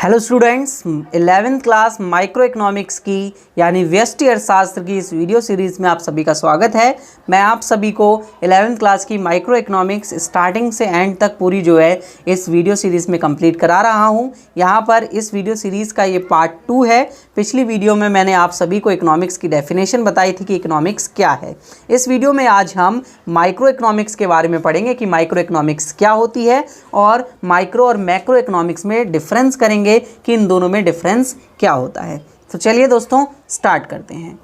Hello students, 11th class micro economics की यानी व्यष्टि अर्थशास्त्र की इस वीडियो सीरीज़ में आप सभी का स्वागत है। मैं आप सभी को 11th क्लास की माइक्रो इकोनॉमिक्स स्टार्टिंग से एंड तक पूरी जो है इस वीडियो सीरीज़ में कंप्लीट करा रहा हूं। यहां पर इस वीडियो सीरीज़ का ये पार्ट 2 है। पिछली वीडियो में मैंने आप सभी को इकोनॉमिक्स की डेफिनेशन बताई थी कि इकोनॉमिक्स क्या है। इस वीडियो में आज हम माइक्रो इकोनॉमिक्स के बारे में पढ़ेंगे कि माइक्रो इकोनॉमिक्स क्या होती है और माइक्रो और मैक्रो इकोनॉमिक्स में डिफरेंस करेंगे कि इन दोनों में डिफरेंस क्या होता है। तो चलिए दोस्तों स्टार्ट करते हैं।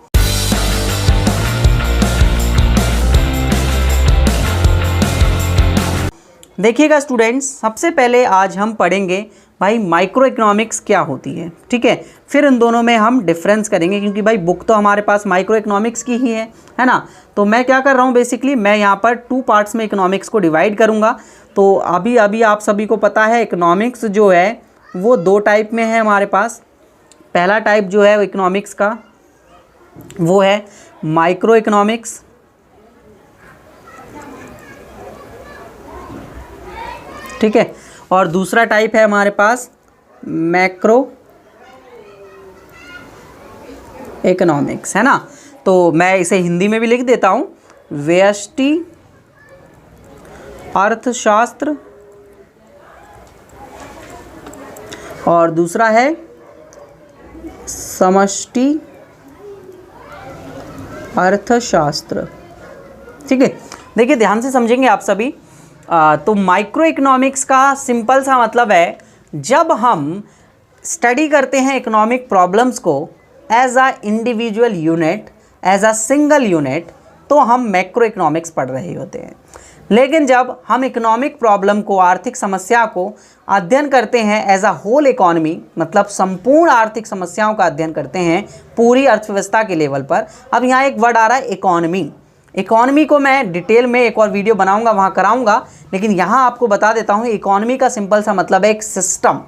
देखिएगा स्टूडेंट्स, सबसे पहले आज हम पढ़ेंगे भाई माइक्रो इकोनॉमिक्स क्या होती है, ठीक है। फिर इन दोनों में हम डिफरेंस करेंगे क्योंकि भाई बुक तो हमारे पास माइक्रो इकोनॉमिक्स की ही है ना। तो मैं क्या कर रहा हूँ, बेसिकली मैं यहाँ पर 2 पार्ट्स में इकोनॉमिक्स को डिवाइड करूँगा। तो अभी आप सभी को पता है इकोनॉमिक्स जो है वो 2 टाइप में है हमारे पास। पहला टाइप जो है इकोनॉमिक्स का वो है माइक्रो इकोनॉमिक्स, ठीक है, और दूसरा टाइप है हमारे पास मैक्रो इकोनॉमिक्स, है ना। तो मैं इसे हिंदी में भी लिख देता हूँ, व्यष्टि अर्थशास्त्र, और दूसरा है समष्टि अर्थशास्त्र, ठीक है। देखिए ध्यान से समझेंगे आप सभी। तो माइक्रो इकोनॉमिक्स का सिंपल सा मतलब है, जब हम स्टडी करते हैं इकोनॉमिक प्रॉब्लम्स को as a individual unit, as a single unit, तो हम मैक्रो इकोनॉमिक्स पढ़ रहे होते हैं। लेकिन जब हम इकोनॉमिक प्रॉब्लम को, आर्थिक समस्या को अध्ययन करते हैं एज अ होल इकोनॉमी, मतलब संपूर्ण आर्थिक समस्याओं का अध्ययन करते हैं पूरी अर्थव्यवस्था के लेवल पर। अब यहाँ एक वर्ड आ रहा है इकोनॉमी। इकोनॉमी को मैं डिटेल में एक और वीडियो बनाऊंगा, वहाँ कराऊंगा, लेकिन यहाँ आपको बता देता हूँ इकोनॉमी का सिंपल सा मतलब है एक सिस्टम।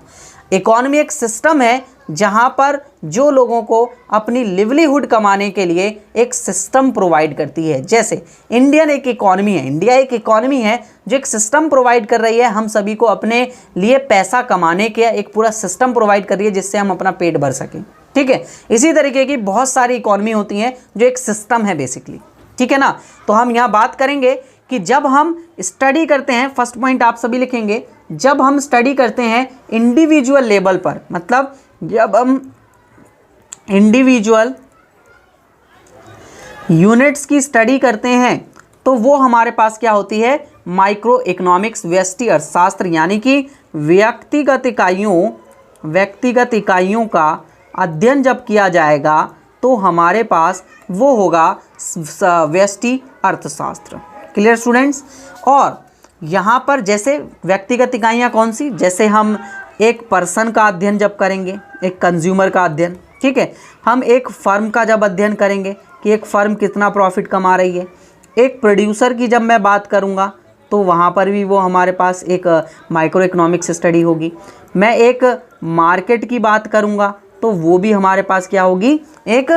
इकोनॉमी एक सिस्टम है जहाँ पर जो लोगों को अपनी लिवलीहुड कमाने के लिए एक सिस्टम प्रोवाइड करती है। जैसे इंडिया एक इकोनॉमी है जो एक सिस्टम प्रोवाइड कर रही है, हम सभी को अपने लिए पैसा कमाने के एक पूरा सिस्टम प्रोवाइड कर रही है जिससे हम अपना पेट भर सकें, ठीक है। इसी तरीके की बहुत सारी इकोनॉमी होती हैं जो एक सिस्टम है बेसिकली, ठीक है ना। तो हम यहाँ बात करेंगे कि जब हम स्टडी करते हैं, फर्स्ट पॉइंट आप सभी लिखेंगे, जब हम स्टडी करते हैं इंडिविजुअल लेवल पर, मतलब जब हम इंडिविजुअल यूनिट्स की स्टडी करते हैं तो वो हमारे पास क्या होती है, माइक्रो इकोनॉमिक्स, व्यष्टि अर्थशास्त्र, यानी कि व्यक्तिगत इकाइयों का अध्ययन जब किया जाएगा तो हमारे पास वो होगा व्यष्टि अर्थशास्त्र। Clear students. और यहाँ पर जैसे व्यक्तिगत इकाइयाँ कौन सी, जैसे हम एक पर्सन का अध्ययन जब करेंगे, एक कंज्यूमर का अध्ययन, ठीक है, हम एक फर्म का जब अध्ययन करेंगे कि एक फर्म कितना प्रॉफिट कमा रही है, एक प्रोड्यूसर की जब मैं बात करूँगा तो वहाँ पर भी वो हमारे पास एक माइक्रो इकोनॉमिक्स स्टडी होगी। मैं एक मार्केट की बात करूँगा तो वो भी हमारे पास क्या होगी, एक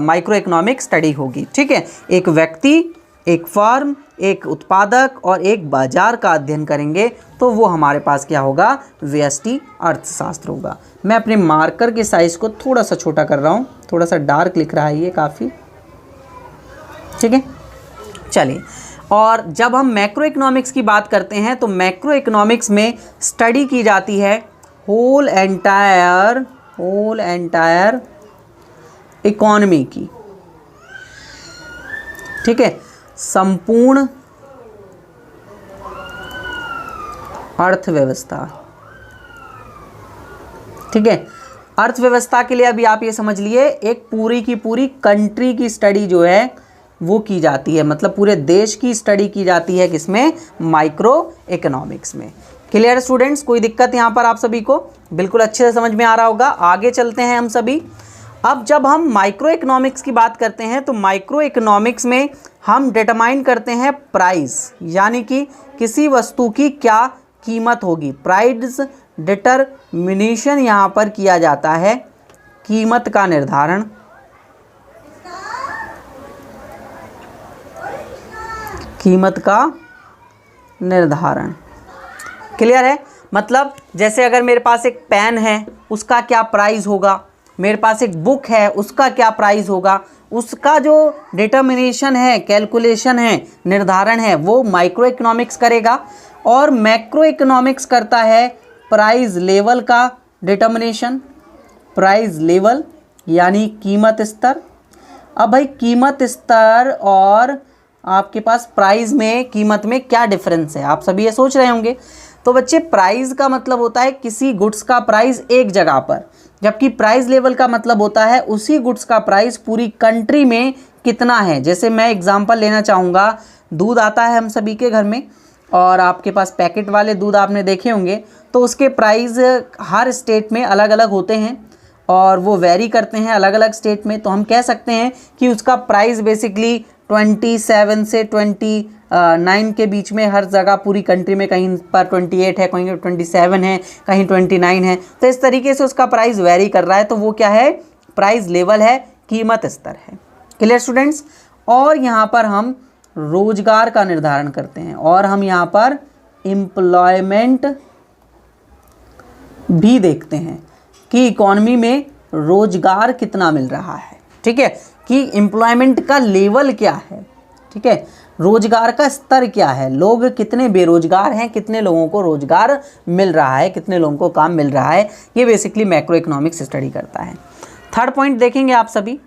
माइक्रो इकोनॉमिक स्टडी होगी, ठीक है। एक व्यक्ति, एक फर्म, एक उत्पादक और एक बाजार का अध्ययन करेंगे तो वो हमारे पास क्या होगा, व्यष्टि अर्थशास्त्र होगा। मैं अपने मार्कर के साइज को थोड़ा सा छोटा कर रहा हूँ, थोड़ा सा डार्क लिख रहा है ये काफ़ी, ठीक है। चलिए, और जब हम मैक्रो इकोनॉमिक्स की बात करते हैं तो मैक्रो इकोनॉमिक्स में स्टडी की जाती है होल एंटायर इकोनॉमी की, ठीक है, संपूर्ण अर्थव्यवस्था, ठीक है। अर्थव्यवस्था के लिए अभी आप ये समझ लिए एक पूरी की पूरी कंट्री की स्टडी जो है वो की जाती है, मतलब पूरे देश की स्टडी की जाती है किसमें, माइक्रो इकोनॉमिक्स में। क्लियर स्टूडेंट्स, कोई दिक्कत यहाँ पर आप सभी को बिल्कुल अच्छे से समझ में आ रहा होगा। आगे चलते हैं हम सभी। अब जब हम माइक्रो इकोनॉमिक्स की बात करते हैं तो माइक्रो इकोनॉमिक्स में हम डिटरमाइन करते हैं प्राइस, यानी कि किसी वस्तु की क्या कीमत होगी। प्राइस डिटरमिनेशन यहाँ पर किया जाता है, कीमत का निर्धारण, कीमत का निर्धारण। क्लियर है। मतलब जैसे अगर मेरे पास एक पेन है उसका क्या प्राइस होगा, मेरे पास एक बुक है उसका क्या प्राइस होगा, उसका जो डिटर्मिनेशन है, कैलकुलेशन है, निर्धारण है, वो माइक्रो इकोनॉमिक्स करेगा। और मैक्रो इकोनॉमिक्स करता है प्राइस लेवल का डिटर्मिनेशन, प्राइस लेवल यानी कीमत स्तर। अब भाई कीमत स्तर और आपके पास प्राइस में, कीमत में क्या डिफरेंस है, आप सभी ये सोच रहे होंगे। तो बच्चे प्राइस का मतलब होता है किसी गुड्स का प्राइस एक जगह पर, जबकि प्राइस लेवल का मतलब होता है उसी गुड्स का प्राइस पूरी कंट्री में कितना है। जैसे मैं एग्जांपल लेना चाहूँगा, दूध आता है हम सभी के घर में और आपके पास पैकेट वाले दूध आपने देखे होंगे, तो उसके प्राइस हर स्टेट में अलग अलग होते हैं और वो वेरी करते हैं अलग अलग स्टेट में। तो हम कह सकते हैं कि उसका प्राइस बेसिकली 27 से 29 के बीच में हर जगह पूरी कंट्री में, कहीं पर 28 है, कहीं 27 है, कहीं 29 है। तो इस तरीके से उसका प्राइस वेरी कर रहा है, तो वो क्या है, प्राइस लेवल है, कीमत स्तर है। Clear students. और यहाँ पर हम रोजगार का निर्धारण करते हैं और हम यहाँ पर एम्प्लॉयमेंट भी देखते हैं कि इकॉनमी में रोजगार कितना मिल रहा है। ठीक है, कि एम्प्लॉयमेंट का लेवल क्या है, ठीक है, रोजगार का स्तर क्या है, लोग कितने बेरोजगार हैं, कितने लोगों को रोजगार मिल रहा है, कितने लोगों को काम मिल रहा है। ये बेसिकली मैक्रो इकोनॉमिक्स स्टडी करता है। थर्ड पॉइंट देखेंगे आप सभी,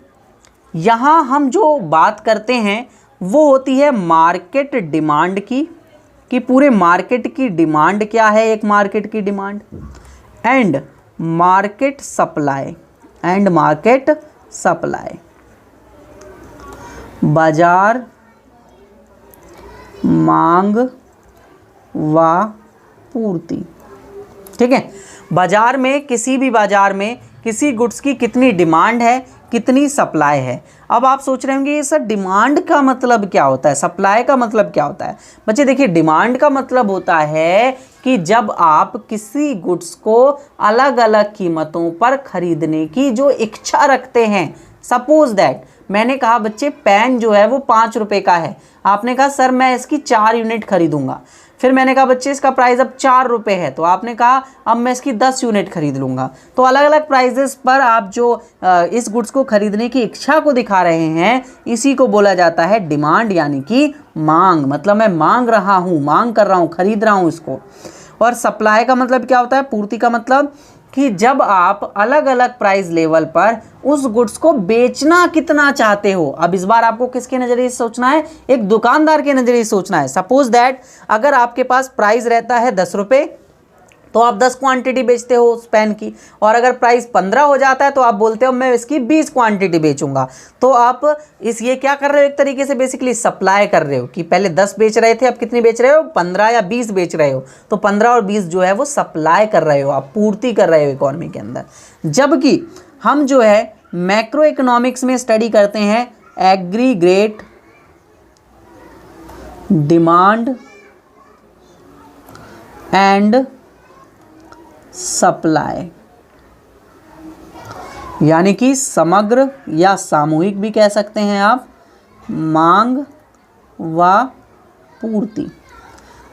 यहाँ हम जो बात करते हैं वो होती है मार्केट डिमांड की, कि पूरे मार्केट की डिमांड क्या है, एक मार्केट की demand, and market supply, and market supply, बाजार मांग व पूर्ति। ठीक है, बाजार में, किसी भी बाजार में किसी गुड्स की कितनी डिमांड है, कितनी सप्लाई है। अब आप सोच रहे होंगे ये सर डिमांड का मतलब क्या होता है, सप्लाई का मतलब क्या होता है। बच्चे देखिए, डिमांड का मतलब होता है कि जब आप किसी गुड्स को अलग अलग कीमतों पर खरीदने की जो इच्छा रखते हैं। सपोज दैट मैंने कहा बच्चे पेन जो है वो 5 रुपये का है, आपने कहा सर मैं इसकी 4 यूनिट खरीदूंगा। फिर मैंने कहा बच्चे इसका प्राइस अब 4 रुपये है, तो आपने कहा अब मैं इसकी 10 यूनिट खरीद लूँगा। तो अलग अलग प्राइजेस पर आप जो इस गुड्स को खरीदने की इच्छा को दिखा रहे हैं, इसी को बोला जाता है डिमांड, यानी कि मांग। मतलब मैं मांग रहा हूँ, मांग कर रहा हूँ, खरीद रहा हूँ इसको। और सप्लाई का मतलब क्या होता है, पूर्ति का मतलब कि जब आप अलग अलग प्राइस लेवल पर उस गुड्स को बेचना कितना चाहते हो। अब इस बार आपको किसके नज़रिए से सोचना है, एक दुकानदार के नज़रिए से सोचना है। सपोज दैट अगर आपके पास प्राइस रहता है 10 रुपये, तो आप 10 क्वांटिटी बेचते हो उस पेन की, और अगर प्राइस 15 हो जाता है तो आप बोलते हो मैं इसकी 20 क्वांटिटी बेचूंगा। तो आप ये क्या कर रहे हो, एक तरीके से बेसिकली सप्लाई कर रहे हो, कि पहले 10 बेच रहे थे, अब कितनी बेच रहे हो, 15 या 20 बेच रहे हो। तो 15 और 20 जो है वो सप्लाई कर रहे हो, आप पूर्ति कर रहे हो इकोनॉमी के अंदर। जबकि हम जो है मैक्रो इकोनॉमिक्स में स्टडी करते हैं एग्रीगेट डिमांड एंड सप्लाई, यानी कि समग्र या सामूहिक भी कह सकते हैं आप, मांग व पूर्ति।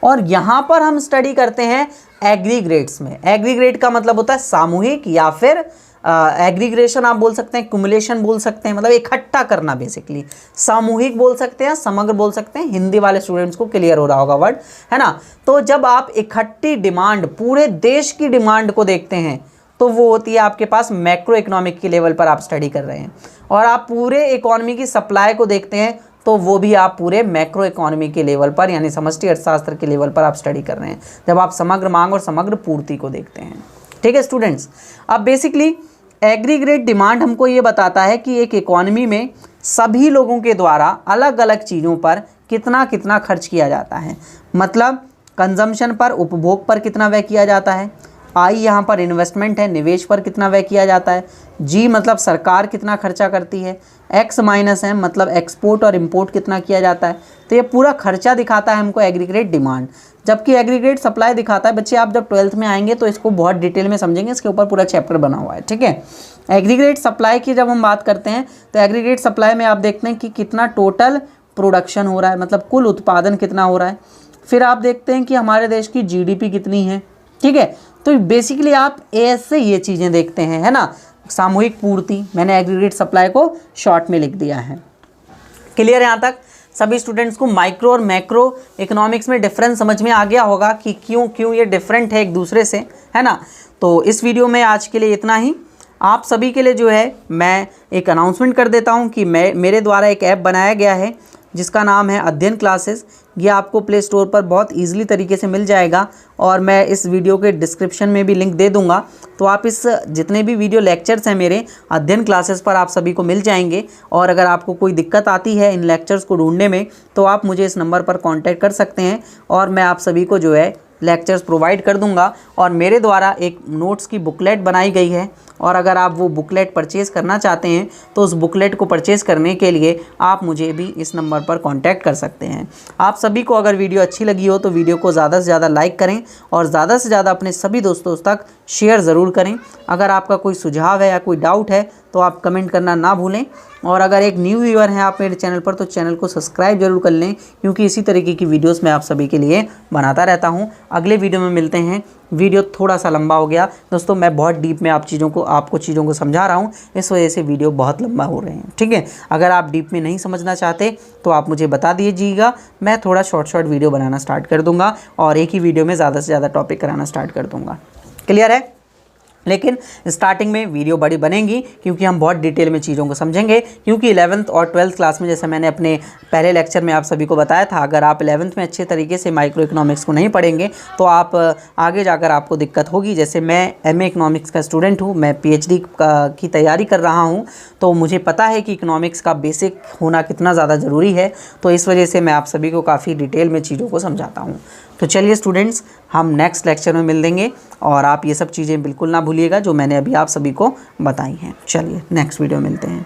और यहाँ पर हम स्टडी करते हैं एग्रीगेट्स में। एग्रीगेट का मतलब होता है सामूहिक, या फिर एग्रीग्रेशन आप बोल सकते हैं, कुमुलेशन बोल सकते हैं, मतलब इकट्ठा करना बेसिकली। सामूहिक बोल सकते हैं, समग्र बोल सकते हैं। हिंदी वाले स्टूडेंट्स को क्लियर हो रहा होगा वर्ड, है ना। तो जब आप इकट्ठी डिमांड, पूरे देश की डिमांड को देखते हैं, तो वो होती है आपके पास मैक्रो इकोनॉमिक के लेवल पर आप स्टडी कर रहे हैं। और आप पूरे इकोनॉमी की सप्लाई को देखते हैं, तो वो भी आप पूरे मैक्रो इकोनॉमी के लेवल पर, यानी समष्टि अर्थशास्त्र के लेवल पर आप स्टडी कर रहे हैं, जब आप समग्र मांग और समग्र पूर्ति को देखते हैं। ठीक है स्टूडेंट्स। अब बेसिकली एग्रीगेट डिमांड हमको ये बताता है कि एक इकोनॉमी में सभी लोगों के द्वारा अलग अलग चीज़ों पर कितना कितना खर्च किया जाता है। मतलब कंजम्पशन पर, उपभोग पर कितना व्यय किया जाता है। आई यहाँ पर इन्वेस्टमेंट है, निवेश पर कितना व्यय किया जाता है। जी मतलब सरकार कितना खर्चा करती है। एक्स माइनस है मतलब एक्सपोर्ट और इंपोर्ट कितना किया जाता है। तो ये पूरा खर्चा दिखाता है हमको एग्रीगेट डिमांड। जबकि एग्रीगेट सप्लाई दिखाता है, बच्चे आप जब 12th में आएंगे तो इसको बहुत डिटेल में समझेंगे, इसके ऊपर पूरा चैप्टर बना हुआ है। ठीक है, एग्रीगेट सप्लाई की जब हम बात करते हैं तो एग्रीगेट सप्लाई में आप देखते हैं कि कितना टोटल प्रोडक्शन हो रहा है, मतलब कुल उत्पादन कितना हो रहा है। फिर आप देखते हैं कि हमारे देश की जीडीपी कितनी है, ठीक है। तो बेसिकली आप ऐसे ये चीज़ें देखते हैं, है ना। सामूहिक पूर्ति, मैंने एग्रीगेट सप्लाई को शॉर्ट में लिख दिया है। क्लियर है यहाँ तक सभी स्टूडेंट्स को? माइक्रो और मैक्रो इकोनॉमिक्स में डिफरेंस समझ में आ गया होगा कि क्यों ये डिफरेंट है एक दूसरे से, है ना। तो इस वीडियो में आज के लिए इतना ही। आप सभी के लिए जो है मैं एक अनाउंसमेंट कर देता हूँ कि मेरे द्वारा एक ऐप बनाया गया है जिसका नाम है अध्ययन क्लासेस। ये आपको प्ले स्टोर पर बहुत ईजिली तरीके से मिल जाएगा और मैं इस वीडियो के डिस्क्रिप्शन में भी लिंक दे दूंगा। तो आप इस जितने भी वीडियो लेक्चर्स हैं मेरे अध्ययन क्लासेस पर आप सभी को मिल जाएंगे। और अगर आपको कोई दिक्कत आती है इन लेक्चर्स को ढूंढने में तो आप मुझे इस नंबर पर कॉन्टैक्ट कर सकते हैं और मैं आप सभी को जो है लेक्चर्स प्रोवाइड कर दूंगा। और मेरे द्वारा एक नोट्स की बुकलेट बनाई गई है और अगर आप वो बुकलेट परचेज़ करना चाहते हैं तो उस बुकलेट को परचेज़ करने के लिए आप मुझे भी इस नंबर पर कांटेक्ट कर सकते हैं। आप सभी को अगर वीडियो अच्छी लगी हो तो वीडियो को ज़्यादा से ज़्यादा लाइक करें और ज़्यादा से ज़्यादा अपने सभी दोस्तों तक शेयर ज़रूर करें। अगर आपका कोई सुझाव है या कोई डाउट है तो आप कमेंट करना ना भूलें। और अगर एक न्यू व्यूअर हैं आप मेरे चैनल पर तो चैनल को सब्सक्राइब जरूर कर लें, क्योंकि इसी तरीके की वीडियोस मैं आप सभी के लिए बनाता रहता हूं। अगले वीडियो में मिलते हैं। वीडियो थोड़ा सा लंबा हो गया दोस्तों, मैं बहुत डीप में आपको चीज़ों को समझा रहा हूं, इस वजह से वीडियो बहुत लंबा हो रहे हैं। ठीक है, अगर आप डीप में नहीं समझना चाहते तो आप मुझे बता दीजिएगा, मैं थोड़ा शॉर्ट वीडियो बनाना स्टार्ट कर दूँगा और एक ही वीडियो में ज़्यादा से ज़्यादा टॉपिक कराना स्टार्ट कर दूँगा। क्लियर है? लेकिन स्टार्टिंग में वीडियो बड़ी बनेंगी क्योंकि हम बहुत डिटेल में चीज़ों को समझेंगे। क्योंकि 11th और 12th क्लास में जैसे मैंने अपने पहले लेक्चर में आप सभी को बताया था, अगर आप 11th में अच्छे तरीके से माइक्रो इकोनॉमिक्स को नहीं पढ़ेंगे तो आप आगे जाकर आपको दिक्कत होगी। जैसे मैं MA इकोनॉमिक्स का स्टूडेंट हूँ, मैं PhD की तैयारी कर रहा हूँ, तो मुझे पता है कि इकोनॉमिक्स का बेसिक होना कितना ज़्यादा ज़रूरी है। तो इस वजह से मैं आप सभी को काफ़ी डिटेल में चीज़ों को समझाता हूँ। तो चलिए स्टूडेंट्स, हम नेक्स्ट लेक्चर में मिल देंगे और आप ये सब चीज़ें बिल्कुल ना भूलिएगा जो मैंने अभी आप सभी को बताई हैं। चलिए नेक्स्ट वीडियो मिलते हैं।